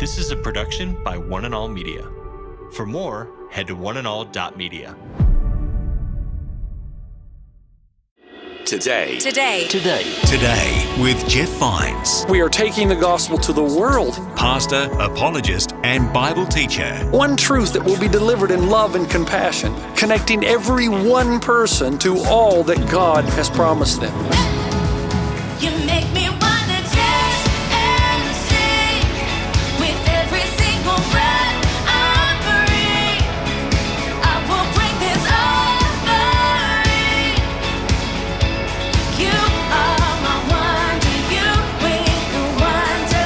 This is a production by One and All Media. For more, head to oneandall.media. Today with Jeff Vines, We are taking the gospel to the world. pastor, apologist, and Bible teacher. One truth that will be delivered in love and compassion, connecting every one person to all that God has promised them. You make me wanna dance and sing with every single breath I breathe. I will bring this offering. You are my wonder, you bring the wonder.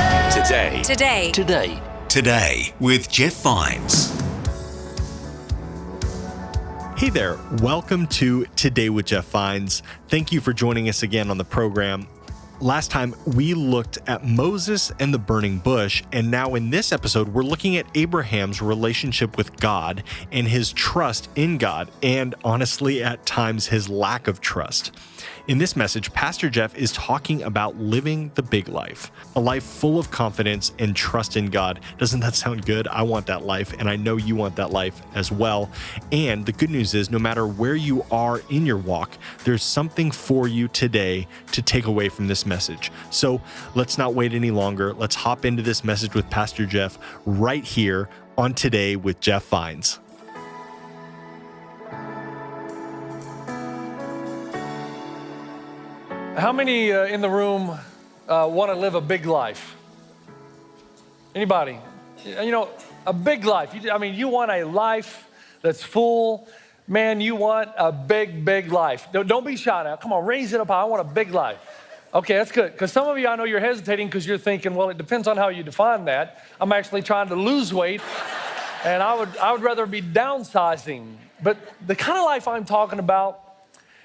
Today with Jeff Vines. Hey there, welcome to Today with Jeff Vines. Thank you for joining us again on the program. Last time we looked at Moses and the burning bush, and now in this episode we're looking at Abraham's relationship with God and his trust in God, and honestly at times his lack of trust. In this message, Pastor Jeff is talking about living the big life, a life full of confidence and trust in God. Doesn't that sound good? I want that life, and I know you want that life as well. And the good news is, no matter where you are in your walk, there's something for you today to take away from this message. So let's not wait any longer. Let's hop into this message with Pastor Jeff right here on Today with Jeff Vines. How many in the room want to live a big life? Anybody? You know, a big life. You want a life that's full. Man, you want a big life. Don't be shy now. Come on, raise it up high. I want a big life. Okay, that's good. Because some of you, I know you're hesitating because you're thinking, well, it depends on how you define that. I'm actually trying to lose weight, and I would rather be downsizing. But the kind of life I'm talking about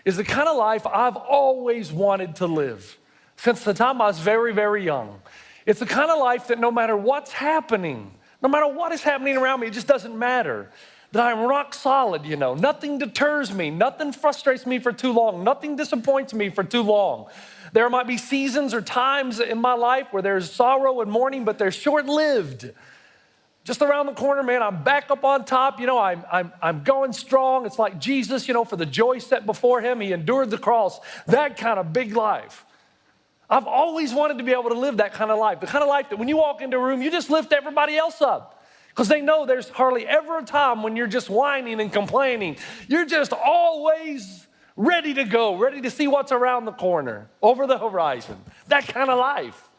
is the kind of life I've always wanted to live since the time I was very young. It's the kind of life that no matter what's happening, no matter what is happening around me, it just doesn't matter. That I'm rock solid, you know. Nothing deters me. Nothing frustrates me for too long. Nothing disappoints me for too long. There might be seasons or times in my life where there's sorrow and mourning, but they're short-lived. Just around the corner, man, I'm back up on top. You know, I'm going strong. It's like Jesus, you know, for the joy set before him, he endured the cross. That kind of big life. I've always wanted to be able to live that kind of life. The kind of life that when you walk into a room, you just lift everybody else up. Because they know there's hardly ever a time when you're just whining and complaining. You're just always ready to go, ready to see what's around the corner, over the horizon. That kind of life.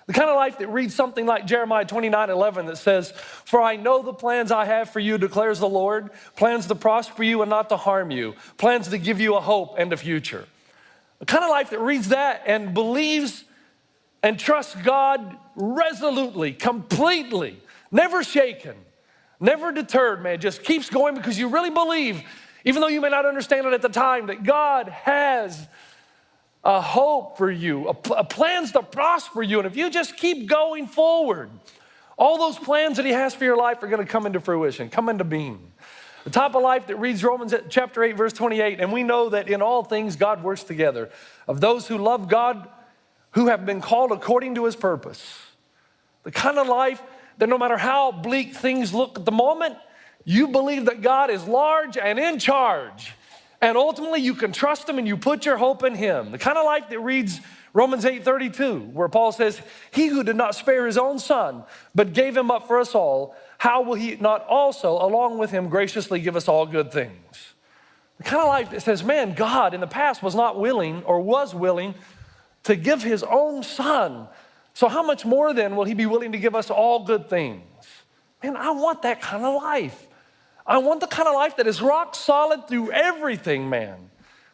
The kind of life that reads something like Jeremiah 29:11 that says, "For I know the plans I have for you, declares the Lord, plans to prosper you and not to harm you, plans to give you a hope and a future." The kind of life that reads that and believes and trusts God resolutely, completely, never shaken, never deterred, man, just keeps going because you really believe, even though you may not understand it at the time, that God has a hope for you, a plans to prosper you. And if you just keep going forward, all those plans that he has for your life are going to come into fruition, come into being. The type of life that reads Romans chapter 8, verse 28, and we know that in all things God works together of those who love God, who have been called according to his purpose. The kind of life that no matter how bleak things look at the moment, you believe that God is large and in charge. And ultimately, you can trust him and you put your hope in him. The kind of life that reads Romans 8:32, where Paul says, "He who did not spare his own son, but gave him up for us all, how will he not also, along with him, graciously give us all good things?" The kind of life that says, man, God in the past was not willing or was willing to give his own son. So how much more then will he be willing to give us all good things? Man, I want that kind of life. I want the kind of life that is rock solid through everything, man.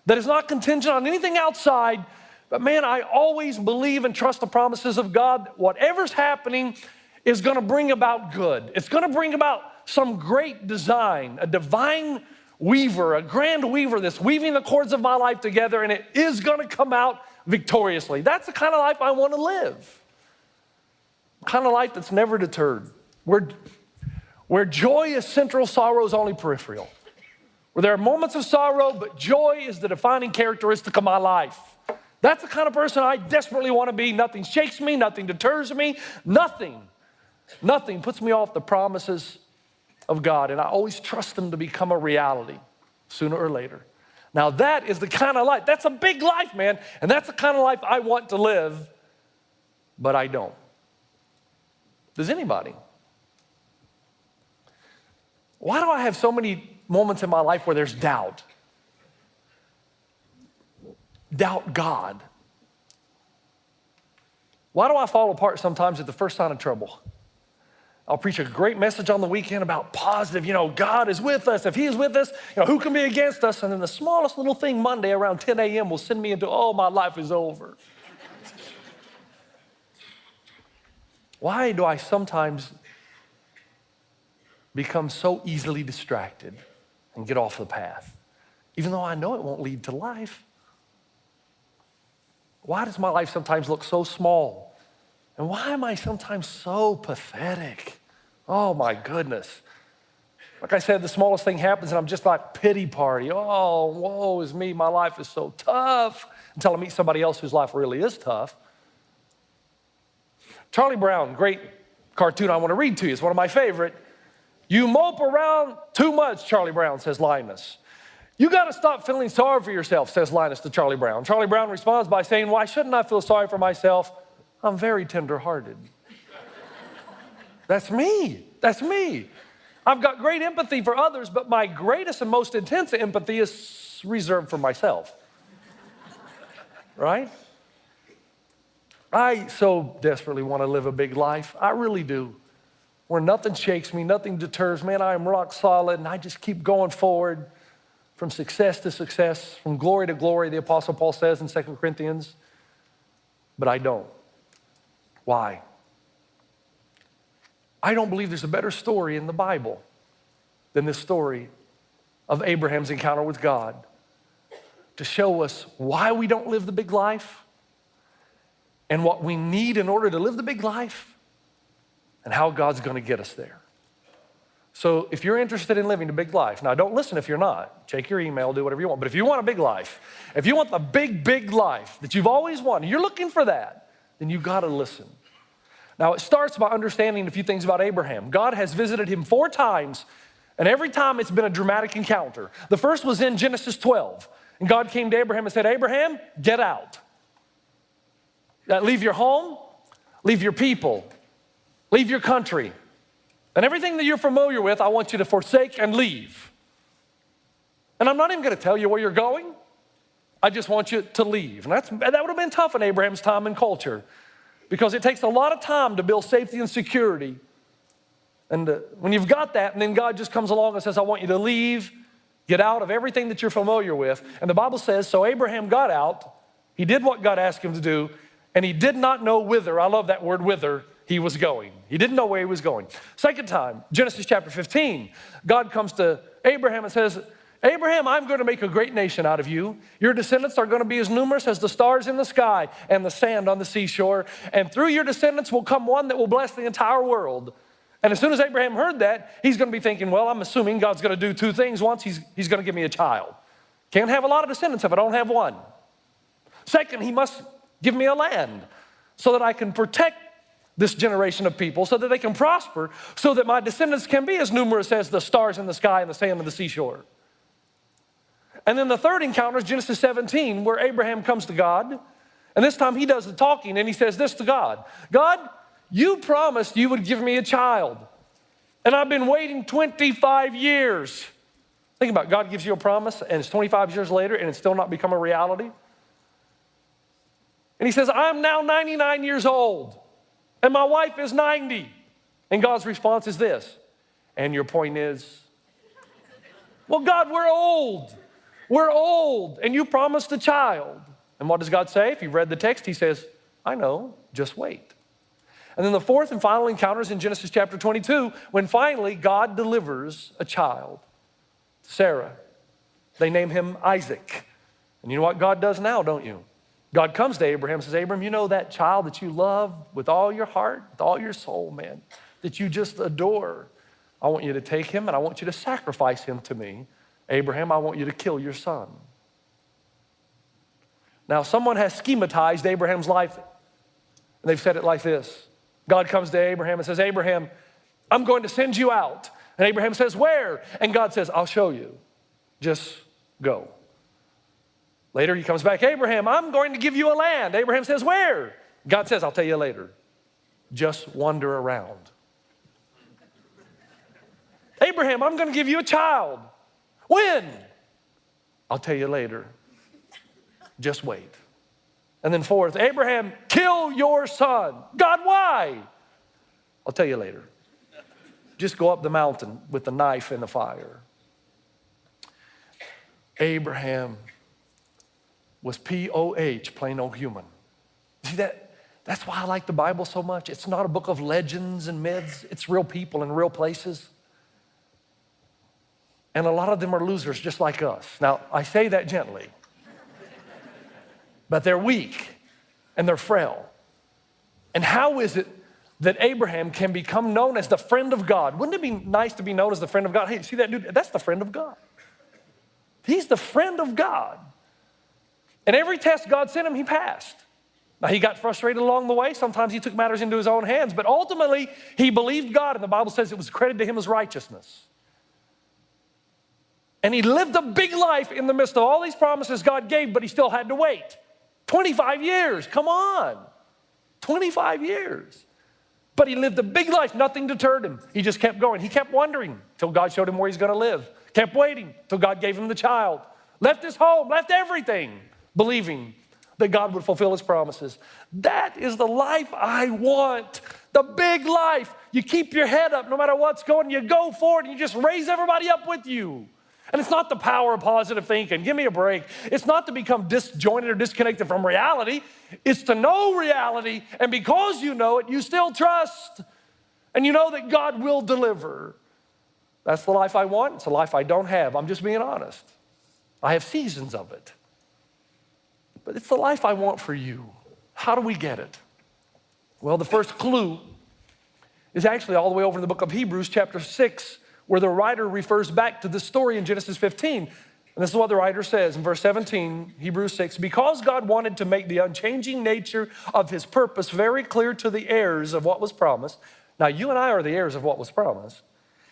That is not contingent on anything outside. But man, I always believe and trust the promises of God. Whatever's happening is going to bring about good. It's going to bring about some great design, a divine weaver, a grand weaver that's weaving the cords of my life together, and it is going to come out victoriously. That's the kind of life I want to live. The kind of life that's never deterred. Where joy is central, sorrow is only peripheral. Where there are moments of sorrow, but joy is the defining characteristic of my life. That's the kind of person I desperately want to be. Nothing shakes me, nothing deters me, nothing Nothing puts me off the promises of God, and I always trust them to become a reality sooner or later. Now that is the kind of life, that's a big life, man, and that's the kind of life I want to live, but I don't. Does anybody? Why do I have so many moments in my life where there's doubt? Doubt God. Why do I fall apart sometimes at the first sign of trouble? I'll preach a great message on the weekend about positive, God is with us. If he is with us, who can be against us? And then the smallest little thing Monday around 10 a.m. will send me into, my life is over. Why do I sometimes become so easily distracted and get off the path, even though I know it won't lead to life? Why does my life sometimes look so small? And why am I sometimes so pathetic? Oh my goodness. Like I said, the smallest thing happens and I'm just like pity party. Oh, woe is me, my life is so tough. Until I meet somebody else whose life really is tough. Charlie Brown, great cartoon I want to read to you. It's one of my favorite. You mope around too much, Charlie Brown, says Linus. You got to stop feeling sorry for yourself, says Linus to Charlie Brown. Charlie Brown responds by saying, why shouldn't I feel sorry for myself? I'm very tender-hearted. That's me. That's me. I've got great empathy for others, but my greatest and most intense empathy is reserved for myself. Right? I so desperately want to live a big life. I really do. Where nothing shakes me, nothing deters. Man, I am rock solid, and I just keep going forward from success to success, from glory to glory, the Apostle Paul says in 2 Corinthians. But I don't. Why? I don't believe there's a better story in the Bible than this story of Abraham's encounter with God to show us why we don't live the big life and what we need in order to live the big life and how God's going to get us there. So if you're interested in living a big life, now don't listen if you're not. Check your email, do whatever you want. But if you want a big life, if you want the big life that you've always wanted, you're looking for that, then you've got to listen. Now, it starts by understanding a few things about Abraham. God has visited him 4 times, and every time it's been a dramatic encounter. The first was in Genesis 12, and God came to Abraham and said, Abraham, get out. Leave your home, leave your people, leave your country, and everything that you're familiar with, I want you to forsake and leave. And I'm not even going to tell you where you're going. I just want you to leave. And that would have been tough in Abraham's time and culture, because it takes a lot of time to build safety and security. And when you've got that, and then God just comes along and says, I want you to leave, get out of everything that you're familiar with. And the Bible says, so Abraham got out, he did what God asked him to do, and he did not know whither, I love that word, whither, he was going. He didn't know where he was going. Second time, Genesis chapter 15, God comes to Abraham and says, Abraham, I'm going to make a great nation out of you. Your descendants are going to be as numerous as the stars in the sky and the sand on the seashore. And through your descendants will come one that will bless the entire world. And as soon as Abraham heard that, he's going to be thinking, well, I'm assuming God's going to do 2 things. Once, he's going to give me a child. Can't have a lot of descendants if I don't have one. Second, he must give me a land so that I can protect this generation of people, so that they can prosper, so that my descendants can be as numerous as the stars in the sky and the sand on the seashore. And then the third encounter is Genesis 17, where Abraham comes to God, and this time he does the talking, and he says this to God. God, you promised you would give me a child, and I've been waiting 25 years. Think about it. God gives you a promise, and it's 25 years later, and it's still not become a reality. And he says, I'm now 99 years old, and my wife is 90. And God's response is this, and your point is, well, God, we're old. We're old, and you promised a child. And what does God say? If you've read the text, he says, I know, just wait. And then the fourth and final encounter is in Genesis chapter 22, when finally God delivers a child, Sarah. They name him Isaac. And you know what God does now, don't you? God comes to Abraham and says, Abraham, you know that child that you love with all your heart, with all your soul, man, that you just adore. I want you to take him and I want you to sacrifice him to me. Abraham, I want you to kill your son. Now, someone has schematized Abraham's life, and they've said it like this. God comes to Abraham and says, Abraham, I'm going to send you out. And Abraham says, where? And God says, I'll show you. Just go. Later he comes back, Abraham, I'm going to give you a land. Abraham says, where? God says, I'll tell you later. Just wander around. Abraham, I'm going to give you a child. When? I'll tell you later. Just wait. And then fourth, Abraham, kill your son. God, why? I'll tell you later. Just go up the mountain with the knife and the fire. Abraham was P-O-H, plain old human. See that? That's why I like the Bible so much. It's not a book of legends and myths. It's real people in real places. And a lot of them are losers just like us. Now, I say that gently. But they're weak and they're frail. And how is it that Abraham can become known as the friend of God? Wouldn't it be nice to be known as the friend of God? Hey, see that dude? That's the friend of God. He's the friend of God. And every test God sent him, he passed. Now, he got frustrated along the way. Sometimes he took matters into his own hands. But ultimately, he believed God, and the Bible says it was credited to him as righteousness. And he lived a big life in the midst of all these promises God gave, but he still had to wait. 25 years, come on. 25 years. But he lived a big life, nothing deterred him. He just kept going. He kept wondering till God showed him where he's gonna live. Kept waiting till God gave him the child. Left his home, left everything, believing that God would fulfill his promises. That is the life I want, the big life. You keep your head up no matter what's going, you go forward and you just raise everybody up with you. And it's not the power of positive thinking. Give me a break. It's not to become disjointed or disconnected from reality. It's to know reality, and because you know it, you still trust, and you know that God will deliver. That's the life I want. It's a life I don't have. I'm just being honest. I have seasons of it. But it's the life I want for you. How do we get it? Well, the first clue is actually all the way over in the book of Hebrews, chapter 6, where the writer refers back to the story in Genesis 15. And this is what the writer says in verse 17, Hebrews 6, because God wanted to make the unchanging nature of his purpose very clear to the heirs of what was promised. Now, you and I are the heirs of what was promised.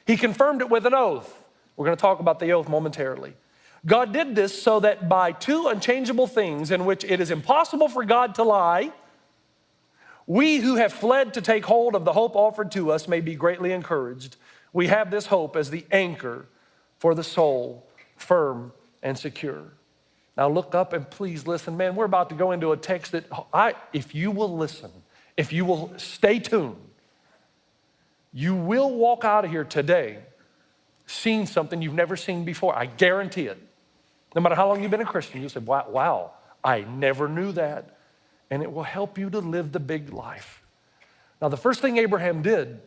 He confirmed it with an oath. We're going to talk about the oath momentarily. God did this so that by two unchangeable things in which it is impossible for God to lie, we who have fled to take hold of the hope offered to us may be greatly encouraged. We have this hope as the anchor for the soul, firm and secure. Now look up and please listen. Man, we're about to go into a text that if you will listen, if you will stay tuned, you will walk out of here today seeing something you've never seen before. I guarantee it. No matter how long you've been a Christian, you'll say, wow, I never knew that. And it will help you to live the big life. Now, the first thing Abraham did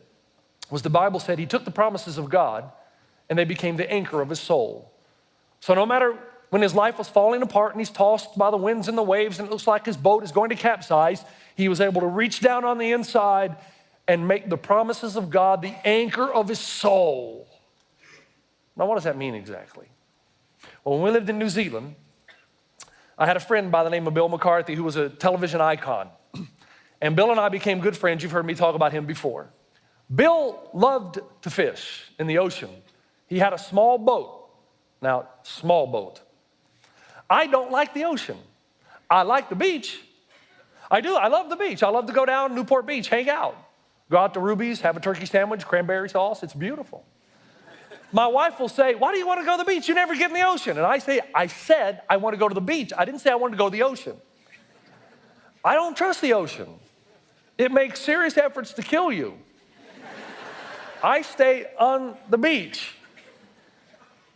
was the Bible said he took the promises of God and they became the anchor of his soul. So no matter when his life was falling apart and he's tossed by the winds and the waves and it looks like his boat is going to capsize, he was able to reach down on the inside and make the promises of God the anchor of his soul. Now, what does that mean exactly? Well, when we lived in New Zealand, I had a friend by the name of Bill McCarthy who was a television icon. And Bill and I became good friends. You've heard me talk about him before. Bill loved to fish in the ocean. He had a small boat. Now, small boat. I don't like the ocean. I like the beach. I do. I love the beach. I love to go down Newport Beach, hang out. Go out to Ruby's, have a turkey sandwich, cranberry sauce. It's beautiful. My wife will say, why do you want to go to the beach? You never get in the ocean. And I said I want to go to the beach. I didn't say I wanted to go to the ocean. I don't trust the ocean. It makes serious efforts to kill you. I stay on the beach.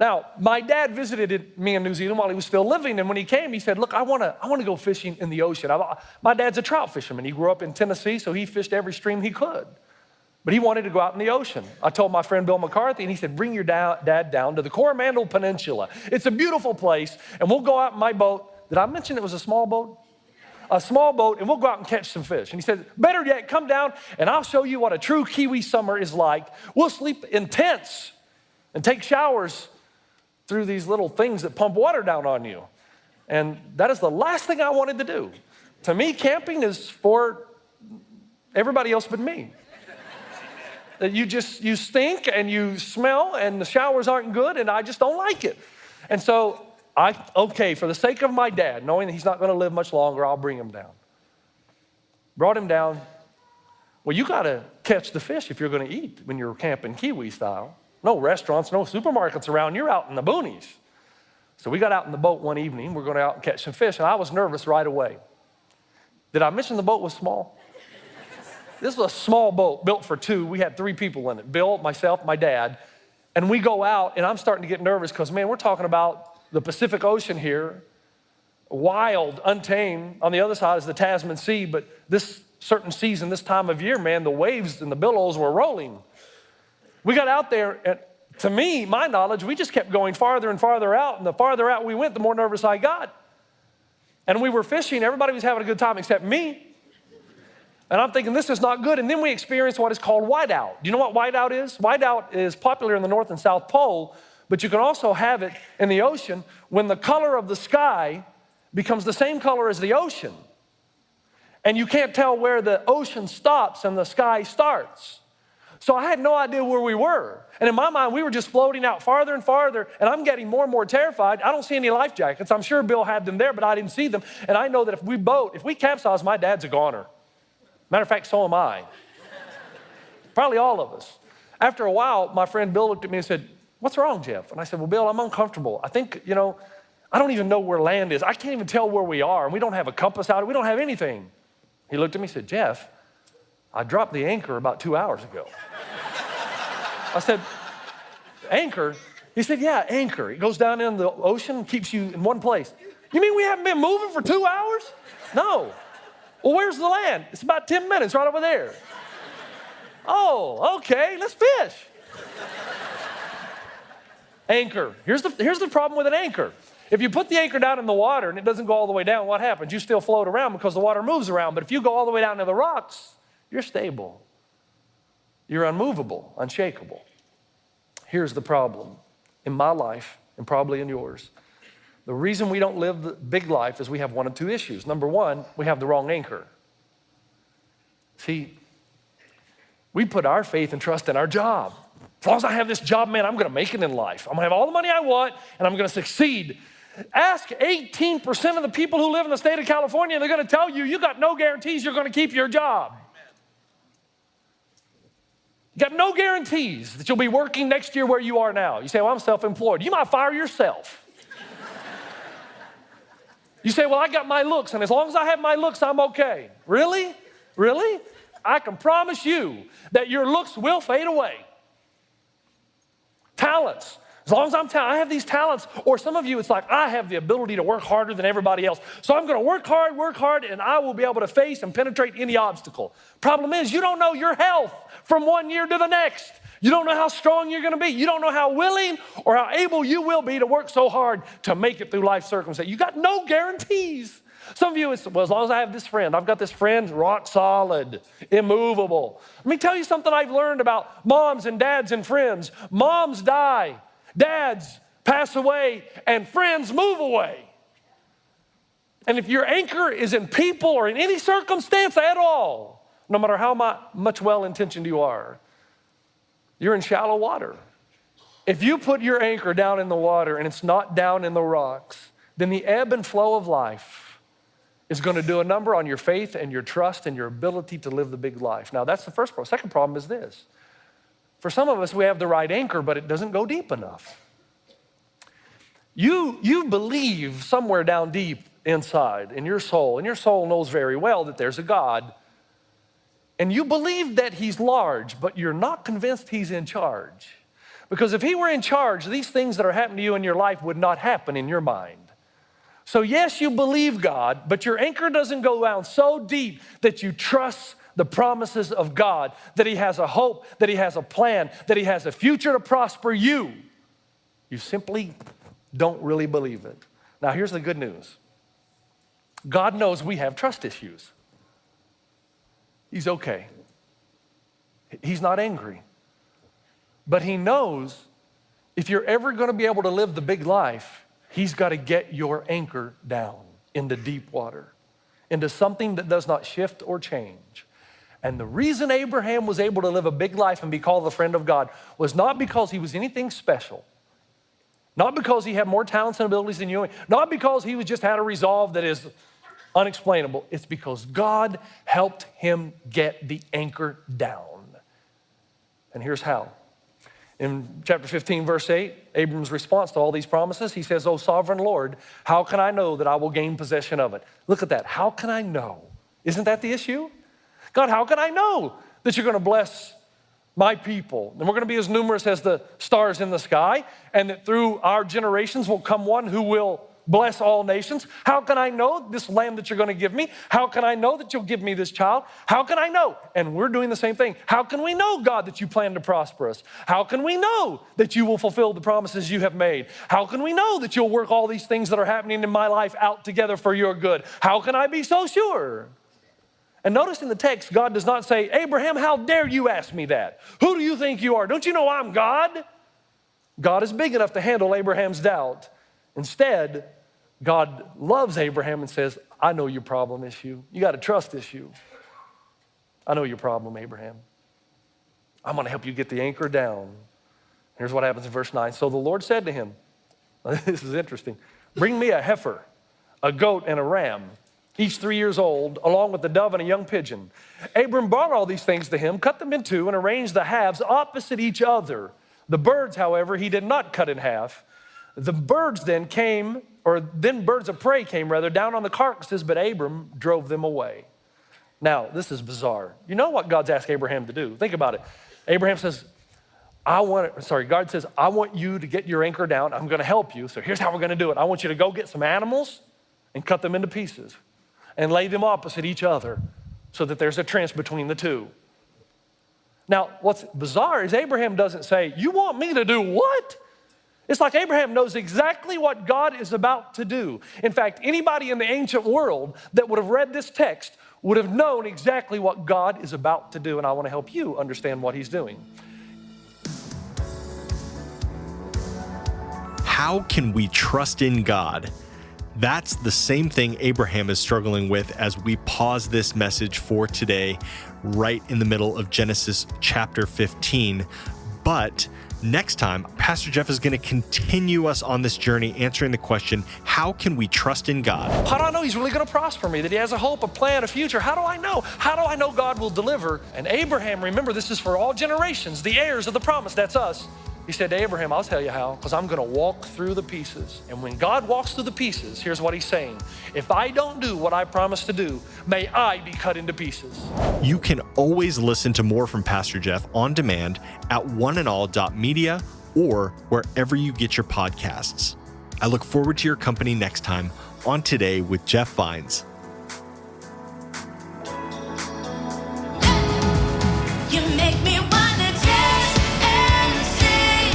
Now, my dad visited me in New Zealand while he was still living, and when he came, he said, look, I want to go fishing in the ocean. My dad's a trout fisherman. He grew up in Tennessee, so he fished every stream he could. But he wanted to go out in the ocean. I told my friend Bill McCarthy, and he said, bring your dad down to the Coromandel Peninsula. It's a beautiful place, and we'll go out in my boat. Did I mention it was a small boat? A small boat, and we'll go out and catch some fish. And he said, better yet, come down, and I'll show you what a true Kiwi summer is like. We'll sleep in tents and take showers through these little things that pump water down on you. And that is the last thing I wanted to do. To me, camping is for everybody else but me. That you stink and you smell and the showers aren't good and I just don't like it. And so for the sake of my dad, knowing that he's not gonna live much longer, I'll bring him down. Brought him down. Well, you gotta catch the fish if you're gonna eat when you're camping Kiwi style. No restaurants, no supermarkets around, you're out in the boonies. So we got out in the boat one evening, we're going out and catch some fish, and I was nervous right away. Did I mention the boat was small? This was a small boat built for two. We had 3 people in it, Bill, myself, my dad. And we go out, and I'm starting to get nervous because, man, we're talking about the Pacific Ocean here, wild, untamed. On the other side is the Tasman Sea, but this certain season, this time of year, man, the waves and the billows were rolling. We got out there, and to me, my knowledge, we just kept going farther and farther out, and the farther out we went, the more nervous I got. And we were fishing, everybody was having a good time except me. And I'm thinking, this is not good. And then we experienced what is called whiteout. Do you know what whiteout is? Whiteout is popular in the North and South Pole, but you can also have it in the ocean when the color of the sky becomes the same color as the ocean. And you can't tell where the ocean stops and the sky starts. So I had no idea where we were. And in my mind, we were just floating out farther and farther, and I'm getting more and more terrified. I don't see any life jackets. I'm sure Bill had them there, but I didn't see them. And I know that if we capsize, my dad's a goner. Matter of fact, so am I. Probably all of us. After a while, my friend Bill looked at me and said, "What's wrong, Jeff?" And I said, "Well, Bill, I'm uncomfortable. I think, I don't even know where land is. I can't even tell where we are, and we don't have a compass out. We don't have anything." He looked at me and said, "Jeff, I dropped the anchor about 2 hours ago." I said, "Anchor?" He said, "Yeah, anchor. It goes down in the ocean, keeps you in one place." "You mean we haven't been moving for 2 hours?" "No." "Well, where's the land?" "It's about 10 minutes right over there." "Oh, okay, let's fish." Anchor. Here's the problem with an anchor. If you put the anchor down in the water and it doesn't go all the way down, what happens? You still float around because the water moves around. But if you go all the way down to the rocks, you're stable. You're unmovable, unshakable. Here's the problem in my life and probably in yours. The reason we don't live the big life is we have one of 2 issues. Number one, we have the wrong anchor. See, we put our faith and trust in our job. As long as I have this job, man, I'm going to make it in life. I'm going to have all the money I want, and I'm going to succeed. Ask 18% of the people who live in the state of California, and they're going to tell you, you got no guarantees you're going to keep your job. You got no guarantees that you'll be working next year where you are now. You say, "Well, I'm self-employed." You might fire yourself. You say, "Well, I got my looks, and as long as I have my looks, I'm okay." Really? Really? I can promise you that your looks will fade away. Talents. As long as I have these talents, or some of you, it's like, I have the ability to work harder than everybody else. So I'm going to work hard, and I will be able to face and penetrate any obstacle. Problem is, you don't know your health from one year to the next. You don't know how strong you're going to be. You don't know how willing or how able you will be to work so hard to make it through life circumstances. You got no guarantees. Some of you, it's, "Well, as long as I have this friend, I've got this friend, rock solid, immovable." Let me tell you something I've learned about moms and dads and friends. Moms die, dads pass away, and friends move away. And if your anchor is in people or in any circumstance at all, no matter how much well-intentioned you are, you're in shallow water. If you put your anchor down in the water and it's not down in the rocks, then the ebb and flow of life is going to do a number on your faith and your trust and your ability to live the big life. Now, that's the first problem. Second problem is this. For some of us, we have the right anchor, but it doesn't go deep enough. You believe somewhere down deep inside in your soul, and your soul knows very well that there's a God, and you believe that he's large, but you're not convinced he's in charge. Because if he were in charge, these things that are happening to you in your life would not happen in your mind. So yes, you believe God, but your anchor doesn't go down so deep that you trust the promises of God, that he has a hope, that he has a plan, that he has a future to prosper you. You simply don't really believe it. Now here's the good news. God knows we have trust issues. He's okay. He's not angry. But he knows if you're ever going to be able to live the big life, he's got to get your anchor down into deep water, into something that does not shift or change. And the reason Abraham was able to live a big life and be called the friend of God was not because he was anything special, not because he had more talents and abilities than you, not because he just had a resolve that is unexplainable. It's because God helped him get the anchor down. And here's how. In chapter 15, verse 8, Abram's response to all these promises, he says, "O sovereign Lord, how can I know that I will gain possession of it?" Look at that. How can I know? Isn't that the issue? God, how can I know that you're going to bless my people? And we're going to be as numerous as the stars in the sky, and that through our generations will come one who will bless all nations. How can I know this land that you're going to give me? How can I know that you'll give me this child? How can I know? And we're doing the same thing. How can we know, God, that you plan to prosper us? How can we know that you will fulfill the promises you have made? How can we know that you'll work all these things that are happening in my life out together for your good? How can I be so sure? And notice in the text, God does not say, "Abraham, how dare you ask me that? Who do you think you are? Don't you know I'm God?" God is big enough to handle Abraham's doubt. Instead, God loves Abraham and says, "I know your problem issue. You got a trust issue. I know your problem, Abraham. I'm going to help you get the anchor down." Here's what happens in verse 9. "So the Lord said to him," this is interesting, "Bring me a heifer, a goat, and a ram, each 3 years old, along with a dove and a young pigeon." Abram brought all these things to him, cut them in two, and arranged the halves opposite each other. The birds, however, he did not cut in half. The birds then birds of prey came down on the carcasses, but Abram drove them away. Now, this is bizarre. You know what God's asked Abraham to do? Think about it. Abraham says, God says, "I want you to get your anchor down. I'm going to help you. So here's how we're going to do it. I want you to go get some animals and cut them into pieces and lay them opposite each other so that there's a trench between the two." Now, what's bizarre is Abraham doesn't say, "You want me to do what?" It's like Abraham knows exactly what God is about to do. In fact, anybody in the ancient world that would have read this text would have known exactly what God is about to do, and I want to help you understand what he's doing. How can we trust in God? That's the same thing Abraham is struggling with as we pause this message for today, right in the middle of Genesis chapter 15. But next time, Pastor Jeff is going to continue us on this journey answering the question, how can we trust in God? How do I know he's really going to prosper me, that he has a hope, a plan, a future? How do I know? How do I know God will deliver? And Abraham, remember, this is for all generations, the heirs of the promise, that's us. He said to Abraham, "I'll tell you how, because I'm going to walk through the pieces." And when God walks through the pieces, here's what he's saying. If I don't do what I promised to do, may I be cut into pieces. You can always listen to more from Pastor Jeff on demand at oneandall.media or wherever you get your podcasts. I look forward to your company next time on Today with Jeff Vines. You make me wanna dance and sing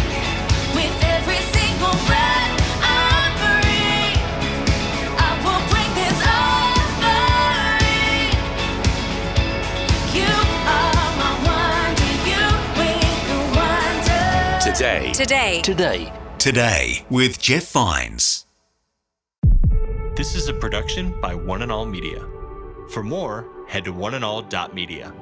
with every single breath I breathe. I will bring this offering. You are my wonder, you bring the wonder. Today with Jeff Vines. This is a production by One and All Media. For more, head to oneandall.media.